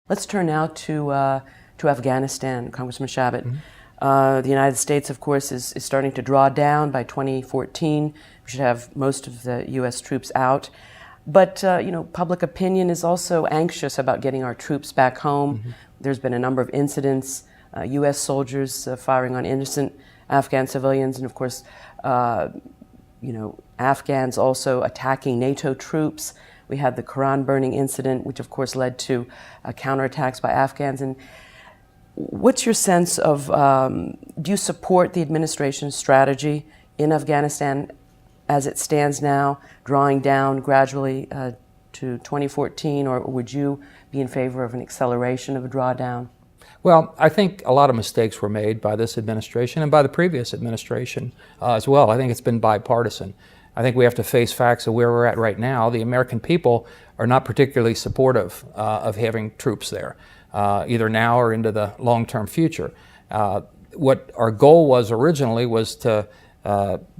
Let's turn now to Afghanistan, Congressman Chabot. The United States, of course, is starting to draw down. By 2014. We should have most of the U.S. troops out. But, public opinion is also anxious about getting our troops back home. There's been a number of incidents, U.S. soldiers firing on innocent Afghan civilians, and of course, Afghans also attacking NATO troops. We had the Quran burning incident, which of course led to counterattacks by Afghans. And what's your sense of, do you support the administration's strategy in Afghanistan as it stands now, drawing down gradually to 2014, or would you be in favor of an acceleration of a drawdown? Well, I think a lot of mistakes were made by this administration and by the previous administration as well. I think it's been bipartisan. I think we have to face facts of where we're at right now. The American people are not particularly supportive of having troops there, either now or into the long-term future. What our goal was originally was to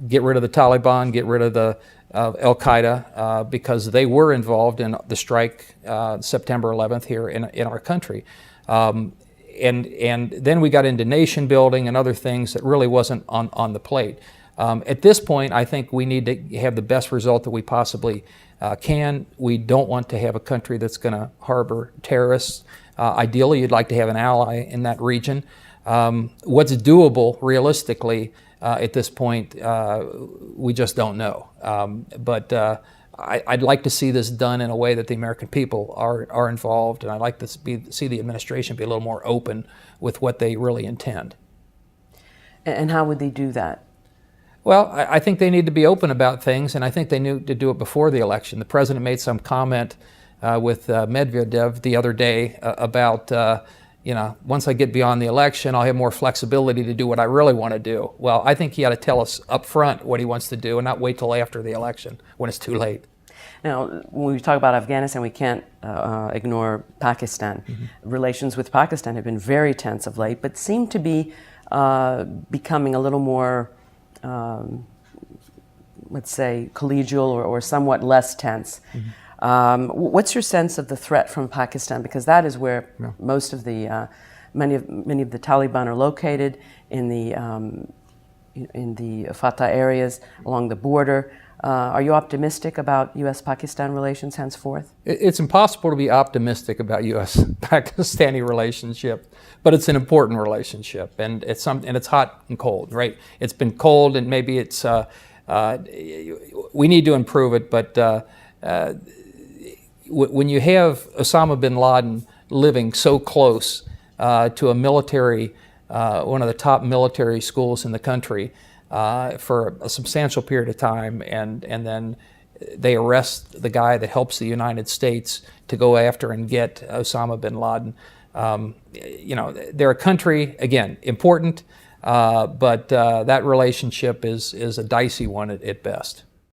get rid of the Taliban, get rid of the Al-Qaeda, because they were involved in the strike September 11th here in our country. And then we got into nation building and other things that really wasn't on the plate. At this point, I think we need to have the best result that we possibly can. We don't want to have a country that's going to harbor terrorists. Ideally, you'd like to have an ally in that region. What's doable realistically at this point, we just don't know. But I'd like to see this done in a way that the American people are involved, and I'd like to see the administration be a little more open with what they really intend. And how would they do that? Well, I think they need to be open about things, and I think they knew to do it before the election. The president made some comment with Medvedev the other day about, once I get beyond the election, I'll have more flexibility to do what I really want to do. Well, I think he ought to tell us up front what he wants to do and not wait till after the election when it's too late. Now, when we talk about Afghanistan, we can't ignore Pakistan. Relations with Pakistan have been very tense of late, but seem to be becoming a little more, let's say, collegial or somewhat less tense. What's your sense of the threat from Pakistan? Because that is where most of the many of the Taliban are located, in the Fatah areas along the border. Are you optimistic about U.S.-Pakistan relations henceforth? It's impossible to be optimistic about U.S.-Pakistani relationship, but it's an important relationship, and it's hot and cold, right? It's been cold, and maybe it's we need to improve it, but when you have Osama bin Laden living so close to a military, one of the top military schools in the country for a substantial period of time, and then they arrest the guy that helps the United States to go after and get Osama bin Laden. They're a country, again, important, but that relationship is a dicey one at best.